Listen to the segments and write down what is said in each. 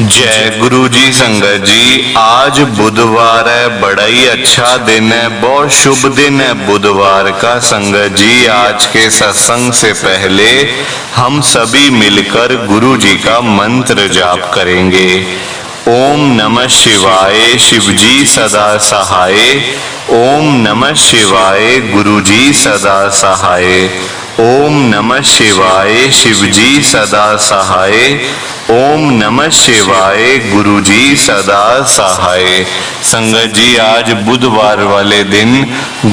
जय गुरु जी। संगत जी, आज बुधवार है, बड़ा ही अच्छा दिन है, बहुत शुभ दिन है बुधवार का। संगत जी, आज के सत्संग से पहले हम सभी मिलकर गुरु जी का मंत्र जाप करेंगे। ओम नमः शिवाय, शिव जी सदा सहाय। ओम नमः शिवाय, गुरु जी सदा सहाय। ओम नमः शिवाय, शिव जी सदा सहाय। ओम नमः शिवाय, गुरु जी सदा सहाय। संगत जी, आज बुधवार वाले दिन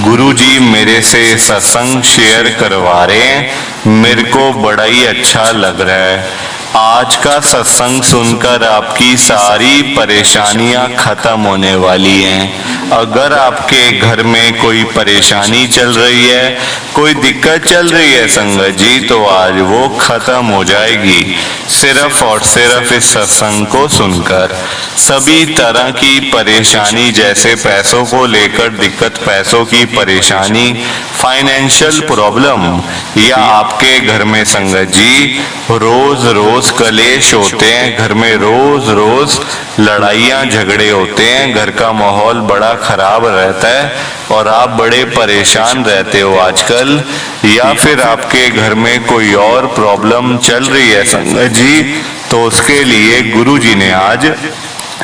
गुरु जी मेरे से सत्संग शेयर करवा रहे हैं। मेरे को बड़ा ही अच्छा लग रहा है। आज का सत्संग सुनकर आपकी सारी परेशानियां खत्म होने वाली हैं। अगर आपके घर में कोई परेशानी चल रही है, कोई दिक्कत चल रही है संगत जी, तो आज वो खत्म हो जाएगी सिर्फ और सिर्फ इस सत्संग को सुनकर। सभी तरह की परेशानी, जैसे पैसों को लेकर दिक्कत, पैसों की परेशानी, फाइनेंशियल प्रॉब्लम, या आपके घर में संगत जी रोज रोज कलेश होते हैं, घर में रोज रोज लड़ाइयाँ झगड़े होते हैं, घर का माहौल बड़ा खराब रहता है और आप बड़े परेशान रहते हो आजकल, या फिर आपके घर में कोई और प्रॉब्लम चल रही है संगत जी, तो उसके लिए गुरु जी ने आज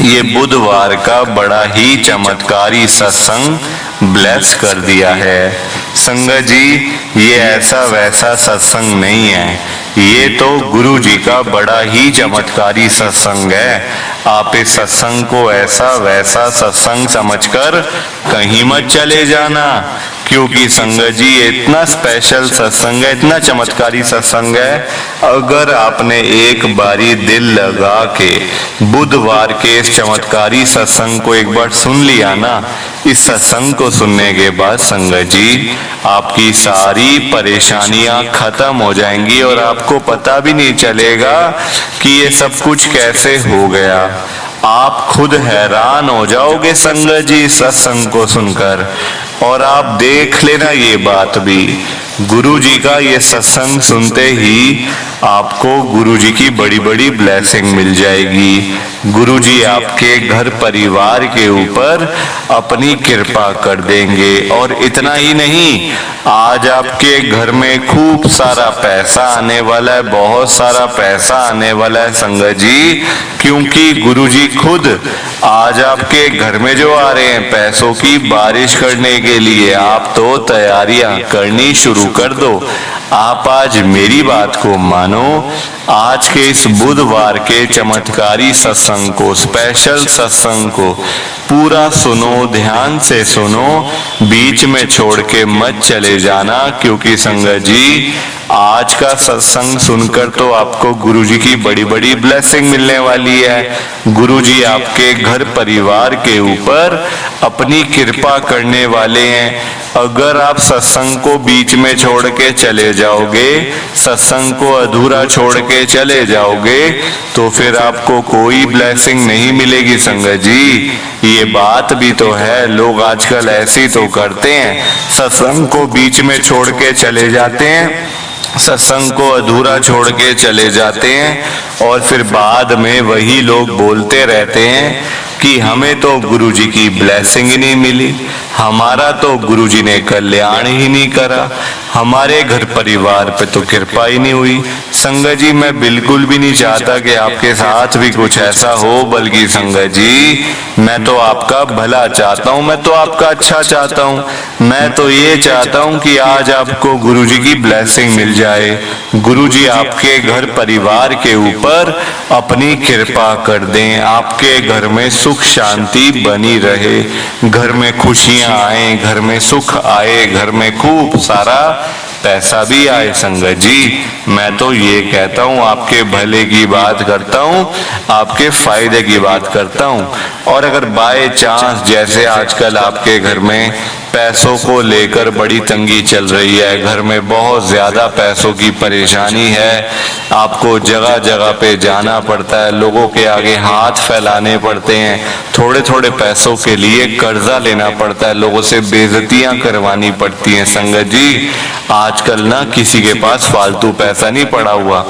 ये बुधवार का बड़ा ही चमत्कारी सत्संग ब्लेस कर दिया है। संगत जी, ये ऐसा वैसा सत्संग नहीं है, ये तो गुरु जी का बड़ा ही चमत्कारी सत्संग है। आप इस सत्संग को ऐसा वैसा सत्संग समझकर कहीं मत चले जाना, क्योंकि संगत जी ये इतना स्पेशल सत्संग है, इतना चमत्कारी सत्संग है। अगर आपने एक बारी दिल लगा के बुधवार के इस चमत्कारी सत्संग को एक बार सुन लिया ना, इस सत्संग को सुनने के बाद संगत जी आपकी सारी परेशानियां खत्म हो जाएंगी और आपको पता भी नहीं चलेगा कि ये सब कुछ कैसे हो गया। आप खुद हैरान हो जाओगे संगत जी सत्संग को सुनकर। और आप देख लेना ये बात भी, गुरु जी का ये सत्संग सुनते ही आपको गुरु जी की बड़ी बड़ी ब्लेसिंग मिल जाएगी। गुरु जी आपके घर परिवार के ऊपर अपनी कृपा कर देंगे। और इतना ही नहीं, आज आपके घर में खूब सारा पैसा आने वाला है, बहुत सारा पैसा आने वाला है संगत जी, क्योंकि गुरु जी खुद आज आपके घर में जो आ रहे हैं पैसों की बारिश करने के लिए। आप तो तैयारियां करनी शुरू कर दो। आप आज मेरी बात को मानो, आज के इस बुधवार के चमत्कारी सत्संग को, स्पेशल सत्संग को पूरा सुनो, ध्यान से सुनो, बीच में छोड़ के मत चले जाना, क्योंकि संगत जी आज का सत्संग सुनकर तो आपको गुरु जी की बड़ी बड़ी ब्लेसिंग मिलने वाली है। गुरु जी आपके घर परिवार के ऊपर अपनी कृपा करने वाले हैं। अगर आप सत्संग को बीच में छोड़ के चले जाओगे, सत्संग को अधूरा छोड़ के चले जाओगे, तो फिर आपको कोई ब्लेसिंग नहीं मिलेगी संगत जी। ये बात भी तो है, लोग आजकल ऐसे तो करते हैं, सत्संग को बीच में छोड़ के चले जाते हैं, सत्संग को अधूरा छोड़ के चले जाते हैं और फिर बाद में वही लोग बोलते रहते हैं कि हमें तो गुरु जी की ब्लेसिंग ही नहीं मिली, हमारा तो गुरु जी ने कल्याण ही नहीं करा, हमारे घर परिवार पे तो कृपा ही नहीं हुई। संगत जी, मैं बिल्कुल भी नहीं चाहता कि आपके साथ भी कुछ ऐसा हो, बल्कि संगत जी मैं तो आपका भला चाहता हूँ, मैं तो आपका अच्छा चाहता हूँ। मैं तो ये चाहता हूँ कि आज आपको गुरु जी की ब्लेसिंग मिल जाए, गुरु जी आपके घर परिवार के ऊपर अपनी कृपा कर दें, आपके घर में सुख शांति बनी रहे, घर में खुशियां आए, घर में सुख आए, घर में खूब सारा पैसा भी आए। संगत जी, मैं तो ये कहता हूँ, आपके भले की बात करता हूँ, आपके फायदे की बात करता हूँ। और अगर बाय चांस जैसे आजकल आपके घर में पैसों को लेकर बड़ी तंगी चल रही है, घर में बहुत ज्यादा पैसों की परेशानी है, आपको जगह जगह पे जाना पड़ता है, लोगों के आगे हाथ फैलाने पड़ते हैं, थोड़े थोड़े पैसों के लिए कर्जा लेना पड़ता है, लोगों से बेइज्जतियां करवानी पड़ती हैं। संगत जी, आजकल ना किसी के पास फालतू पैसा नहीं पड़ा हुआ,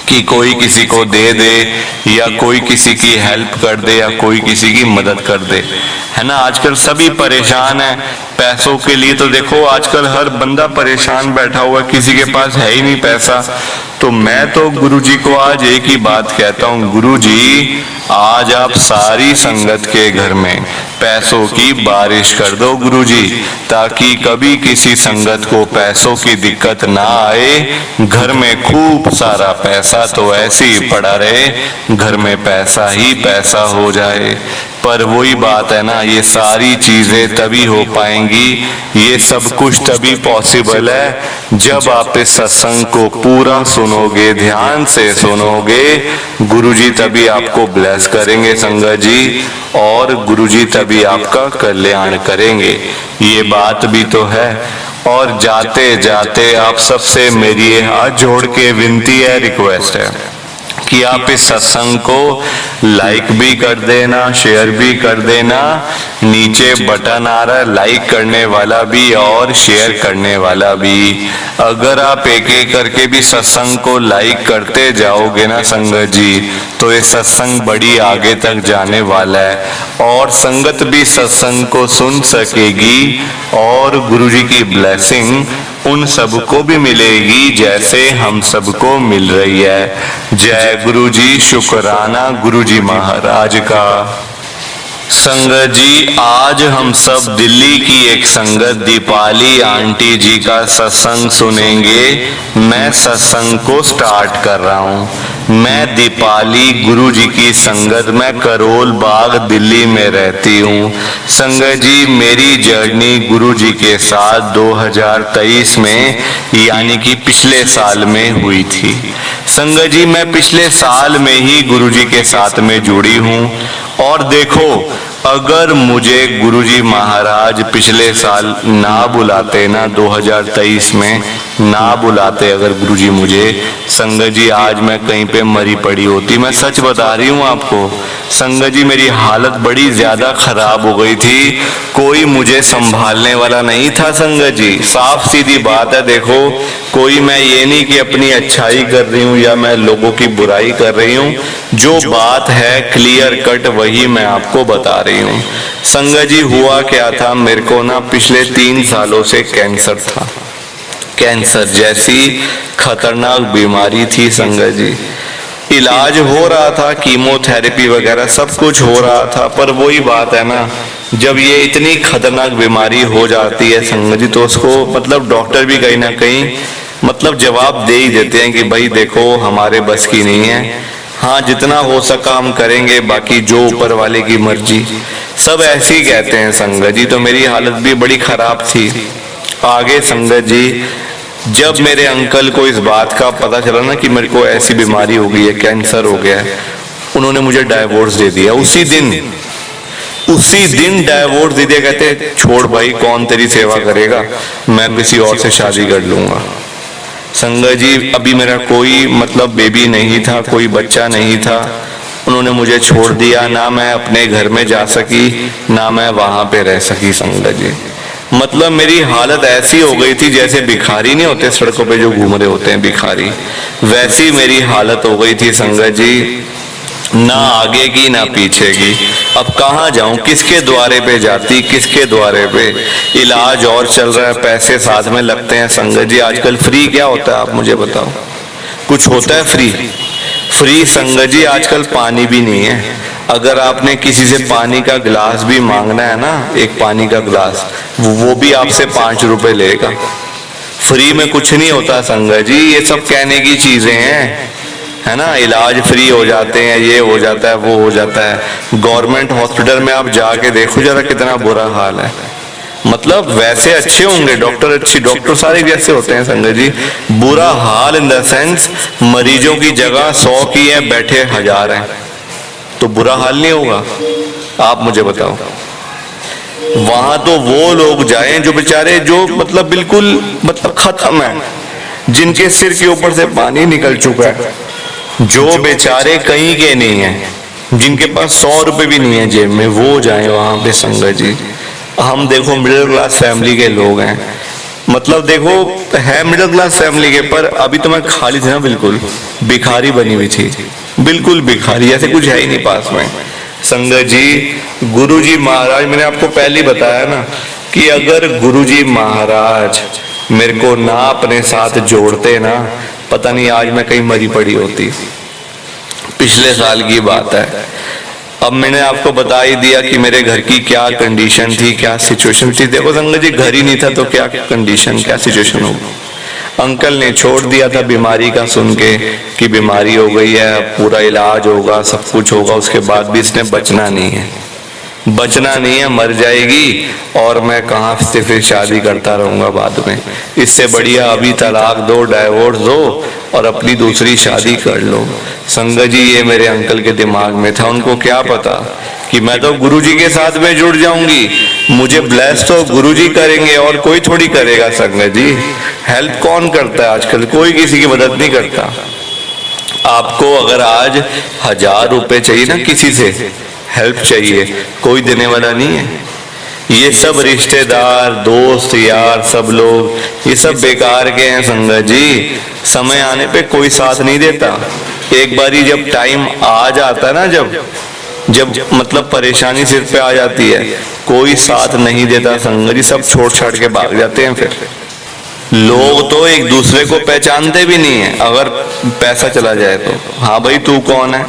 कि कोई किसी को दे दे या कोई किसी की हेल्प कर दे या कोई किसी की मदद कर दे, है ना। आजकल सभी परेशान है पैसों के लिए। तो देखो आजकल हर बंदा परेशान बैठा हुआ है, किसी के पास है ही नहीं पैसा। तो मैं तो गुरुजी को आज एक ही बात कहता हूँ, गुरुजी आज आप सारी संगत के घर में पैसों की बारिश कर दो गुरुजी, ताकि कभी किसी संगत को पैसों की दिक्कत ना आए। घर में खूब सारा पैसा तो ऐसे ही पड़ा रहे, घर में पैसा ही पैसा हो जाए। पर वही बात है ना, ये सारी चीजें तभी हो पाएंगी, ये सब कुछ तभी पॉसिबल है जब आप इस सत्संग को पूरा सुनोगे, ध्यान से सुनोगे। गुरुजी तभी आपको ब्लेस करेंगे संगत जी, और गुरुजी तभी आपका कल्याण करेंगे। ये बात भी तो है। और जाते जाते आप सबसे मेरी हाथ जोड़ के विनती है, रिक्वेस्ट है कि आप इस सत्संग को लाइक भी कर देना, शेयर भी कर देना। नीचे बटन आ रहा है लाइक करने वाला भी और शेयर करने वाला भी। अगर आप एक एक करके भी सत्संग को लाइक करते जाओगे ना संगत जी, तो ये सत्संग बड़ी आगे तक जाने वाला है और संगत भी सत्संग को सुन सकेगी और गुरुजी की ब्लेसिंग उन सबको भी मिलेगी जैसे हम सबको मिल रही है। जय गुरुजी, शुक्राना गुरुजी महाराज का। संगत जी आज हम सब दिल्ली की एक संगत दीपाली आंटी जी का सत्संग सुनेंगे। मैं सत्संग को स्टार्ट कर रहा हूँ। मैं दीपाली गुरुजी की संगत, मैं करोल बाग दिल्ली में रहती हूँ। संगत जी मेरी जर्नी गुरुजी के साथ 2023 में यानी कि पिछले साल में हुई थी। संगत जी मैं पिछले साल में ही गुरुजी के साथ में जुड़ी हूँ। और देखो अगर मुझे गुरुजी महाराज पिछले साल ना बुलाते ना, 2023 में ना बुलाते अगर गुरुजी मुझे, संगत जी आज मैं कहीं पे मरी पड़ी होती। मैं सच बता रही हूँ आपको संगत जी, मेरी हालत बड़ी ज्यादा खराब हो गई थी, कोई मुझे संभालने वाला नहीं था संगत जी। साफ सीधी बात है। देखो कोई मैं ये नहीं कि अपनी अच्छाई कर रही हूँ या मैं लोगों की बुराई कर रही हूँ, जो बात है क्लियर कट वही मैं आपको बता रही हूँ। संगत जी हुआ क्या था, मेरे को ना पिछले 3 सालों से कैंसर था। कैंसर जैसी खतरनाक बीमारी थी संगत जी। इलाज हो रहा था, कीमोथेरेपी वगैरह सब कुछ हो रहा था, पर वही बात है ना, जब ये इतनी खतरनाक बीमारी हो जाती है संगत जी, तो उसको मतलब डॉक्टर भी कहीं ना कहीं मतलब जवाब दे ही देते हैं कि भाई देखो हमारे बस की नहीं है, हाँ जितना हो सका हम करेंगे, बाकी जो ऊपर वाले की मर्जी। सब ऐसे ही कहते हैं संगत जी। तो मेरी हालत भी बड़ी खराब थी। आगे संगत जी जब मेरे अंकल को इस बात का पता चला ना कि मेरे को ऐसी बीमारी हो गई है, कैंसर हो गया है, उन्होंने मुझे डाइवोर्स दे दिया। उसी दिन डाइवोर्स दे दिया। कहते छोड़ भाई कौन तेरी सेवा करेगा, मैं किसी और से शादी कर लूंगा। संगत जी अभी मेरा कोई मतलब बेबी नहीं था, कोई बच्चा नहीं था, उन्होंने मुझे छोड़ दिया। ना मैं अपने घर में जा सकी ना मैं वहां पे रह सकी संगत जी। मतलब मेरी हालत ऐसी हो गई थी जैसे भिखारी नहीं होते सड़कों पे जो घूम रहे होते हैं भिखारी, वैसी मेरी हालत हो गई थी संगत जी। ना आगे की ना पीछे की, अब कहाँ जाऊं, किसके द्वारे पे जाती, किसके द्वारे पे। इलाज और चल रहा है, पैसे साथ में लगते हैं संगत जी। आजकल फ्री क्या होता है आप मुझे बताओ, कुछ होता है फ्री संगत जी? आजकल पानी भी नहीं है। अगर आपने किसी से पानी का गिलास भी मांगना है ना, एक पानी का गिलास, वो भी आपसे 5 रुपए लेगा। फ्री में कुछ नहीं होता संगत जी, ये सब कहने की चीजें हैं, है ना। इलाज फ्री हो जाते हैं, ये हो जाता है, वो हो जाता है। गवर्नमेंट हॉस्पिटल में आप जाके देखो जरा कितना बुरा हाल है। मतलब वैसे अच्छे होंगे डॉक्टर, अच्छी डॉक्टर सारे जैसे होते हैं संगत जी, बुरा हाल इन द सेंस मरीजों की जगह 100 की है, बैठे 1000 हैं, तो बुरा हाल नहीं होगा? आप मुझे बताओ। वहां तो वो लोग जाएं जो बेचारे जो मतलब बिल्कुल मतलब खत्म है, जिनके सिर के ऊपर से पानी निकल चुका है, जो बेचारे कहीं के नहीं है, जिनके पास 100 रुपए भी नहीं है जेब में, वो जाएं वहां पे संगत जी। हम देखो मिडिल क्लास फैमिली के लोग हैं, मतलब देखो, है मिडिल क्लास फैमिली के, पर अभी तो मैं खाली थी ना, बिल्कुल भिखारी बनी हुई थी, बिल्कुल भिखारी, ऐसे कुछ है ही नहीं पास में। संगत जी, गुरुजी महाराज, मैंने आपको पहले ही बताया ना कि अगर गुरुजी महाराज मेरे को ना अपने साथ जोड़ते ना, पता नहीं आज मैं कहीं मरी पड़ी होती। पिछले साल की बात है। अब मैंने आपको बता ही दिया कि मेरे घर की क्या कंडीशन थी, क्या सिचुएशन थी। देखो संगत जी, घर ही नहीं था तो क्या कंडीशन, क्या सिचुएशन होगी। अंकल ने छोड़ दिया था बीमारी का सुन के कि बीमारी हो गई है, पूरा इलाज होगा, सब कुछ होगा, उसके बाद भी इसने बचना नहीं है, बचना नहीं है, मर जाएगी और मैं कहाँ से फिर शादी करता रहूंगा बाद में। इससे बढ़िया अभी तलाक दो, डाइवोर्स दो और अपनी दूसरी शादी कर लो। संगत जी, ये मेरे अंकल के दिमाग में था। उनको क्या पता कि मैं तो गुरुजी के साथ में जुड़ जाऊंगी, मुझे ब्लेस तो गुरुजी करेंगे और कोई थोड़ी करेगा। संगत जी, हेल्प कौन करता है आजकल, कोई किसी की मदद नहीं करता। आपको अगर आज 1000 रुपए चाहिए ना, किसी से हेल्प चाहिए, कोई देने वाला नहीं है। ये सब रिश्तेदार, दोस्त, यार, सब लोग ये सब बेकार के हैं। संगत जी, समय आने पे कोई साथ नहीं देता। एक बारी जब टाइम आ जाता है ना, जब मतलब परेशानी सिर पे आ जाती है, कोई साथ नहीं देता। संगत जी, सब छोड़ छाड़ के भाग जाते हैं। फिर लोग तो एक दूसरे को पहचानते भी नहीं है अगर पैसा चला जाए तो। हाँ भाई, तू कौन है,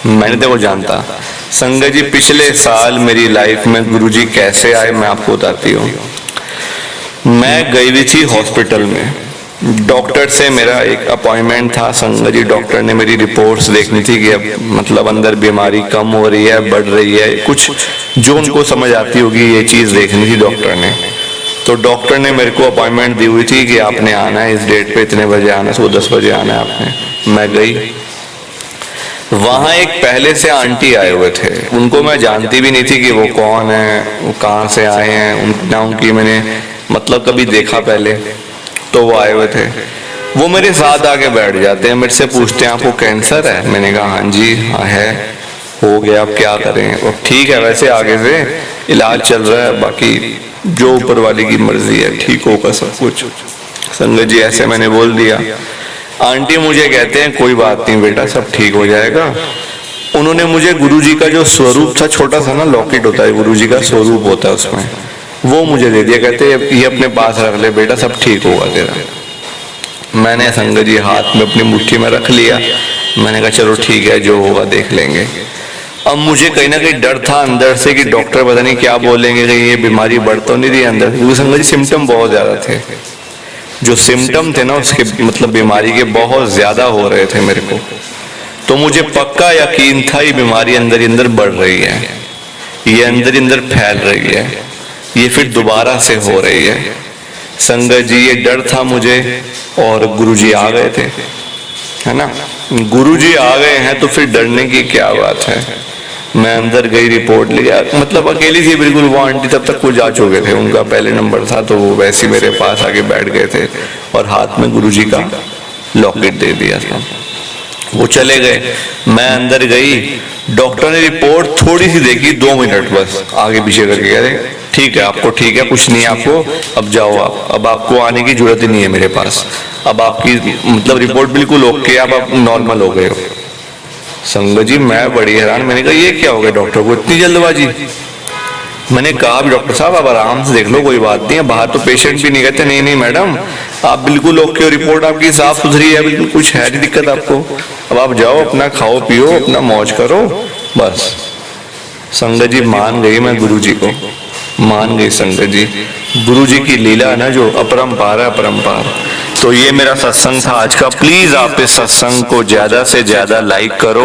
मैंने तो वो जानता। संगत जी, पिछले साल मेरी लाइफ में गुरुजी कैसे आए मैं आपको बताती हूँ। मैं गई हुई थी हॉस्पिटल में, डॉक्टर से मेरा एक अपॉइंटमेंट था। संगत जी, डॉक्टर ने मेरी रिपोर्ट्स देखनी थी कि अब मतलब अंदर बीमारी कम हो रही है, बढ़ रही है, कुछ जो उनको समझ आती होगी, ये चीज देखनी थी डॉक्टर ने। तो डॉक्टर ने मेरे को अपॉइंटमेंट दी हुई थी कि आपने आना है, इस डेट पे इतने बजे आना है, 10 बजे आना है आपने। मैं गई, वहां एक पहले से आंटी आए हुए थे, उनको मैं जानती भी नहीं थी कि वो कौन है, वो कहाँ से आए हैं, ना उनकी मैंने मतलब कभी देखा पहले। तो वो आए हुए थे, वो मेरे साथ आके बैठ जाते हैं, मेरे से पूछते हैं आपको कैंसर है। मैंने कहा हाँ जी, हाँ है, हो गया, अब क्या करें। और ठीक है, वैसे आगे से इलाज चल रहा है, बाकी जो ऊपर वाले की मर्जी है, ठीक होगा सब कुछ। संगत जी, ऐसे मैंने बोल दिया। आंटी मुझे कहते हैं कोई बात नहीं बेटा, सब ठीक हो जाएगा। उन्होंने मुझे गुरुजी का जो स्वरूप था, छोटा सा ना लॉकेट होता है, गुरुजी का स्वरूप होता है उसमें, वो मुझे दे दिया। कहते ये अपने पास रख ले बेटा, सब ठीक होगा तेरा। मैंने संगत जी हाथ में अपनी मुट्ठी में रख लिया। मैंने कहा चलो ठीक है, जो होगा देख लेंगे। अब मुझे कहीं ना कहीं डर था अंदर से कि डॉक्टर पता नहीं क्या बोलेंगे, कहीं ये बीमारी बढ़ तो नहीं रही अंदर, क्योंकि संगत जी सिम्टम बहुत ज्यादा थे। जो सिम्टम थे ना उसके मतलब बीमारी के बहुत ज्यादा हो रहे थे मेरे को। तो मुझे पक्का यकीन था ये बीमारी अंदर ही अंदर बढ़ रही है, ये अंदर ही अंदर फैल रही है, ये फिर दोबारा से हो रही है। संगत जी, ये डर था मुझे। और गुरुजी आ गए थे, है ना, गुरुजी आ गए हैं तो फिर डरने की क्या बात है। मैं अंदर गई, रिपोर्ट लिया, मतलब अकेली थी बिल्कुल। वो आंटी तब तक वो जा चुके थे, उनका पहले नंबर था, तो वो वैसे मेरे पास आके बैठ गए थे और हाथ में गुरुजी का लॉकेट दे दिया था। वो चले गए, मैं अंदर गई, डॉक्टर ने रिपोर्ट थोड़ी सी देखी, 2 मिनट बस आगे पीछे करके कह रहे ठीक है, आपको ठीक है, कुछ नहीं है आपको, अब जाओ आप, अब आपको आने की जरूरत ही नहीं है मेरे पास, अब आपकी मतलब रिपोर्ट बिल्कुल ओके, अब नॉर्मल हो गए हो। संगत जी, मैं बड़ी हैरान, मैंने कहा ये क्या हो गया डॉक्टर को इतनी जल्दबाजी। मैंने कहा डॉक्टर साहब आप आराम से देख लो, कोई बात नहीं है, बाहर तो पेशेंट भी नहीं कहते। नहीं नहीं मैडम, आप बिल्कुल ओके हो, रिपोर्ट आपकी साफ सुथरी है, बिल्कुल कुछ है नहीं दिक्कत आपको, अब आप जाओ अपना खाओ पियो, अपना मौज करो बस। संगत जी, मान गई मैं गुरुजी को, मान गई संगत जी। गुरुजी की लीला है ना जो अपरंपार है, अपरंपार। तो ये मेरा सत्संग था आज का। प्लीज आप इस सत्संग को ज्यादा से ज्यादा लाइक करो,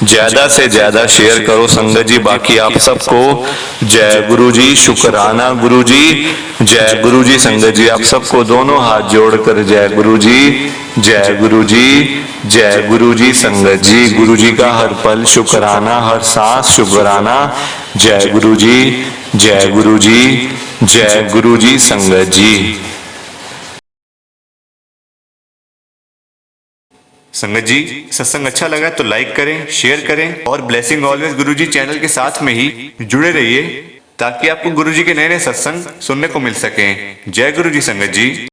ज्यादा से ज्यादा शेयर करो संगत जी। बाकी आप सबको जय गुरु जी, शुक्राना गुरु जी, जय गुरु जी। संगत जी, आप सबको दोनों हाथ जोड़कर जय गुरु जी, जय गुरु जी, जय गुरु जी। संगत जी, गुरु जी का हर पल शुक्राना, हर सांस शुक्राना। जय गुरु जी, जय गुरु जी, जय गुरु जी। संगत जी, संगत जी, सत्संग अच्छा लगा तो लाइक करें, शेयर करें और ब्लेसिंग ऑलवेज गुरुजी चैनल के साथ में ही जुड़े रहिए। ताकि आपको गुरु जी के नए नए सत्संग सुनने को मिल सके। जय गुरु जी संगत जी।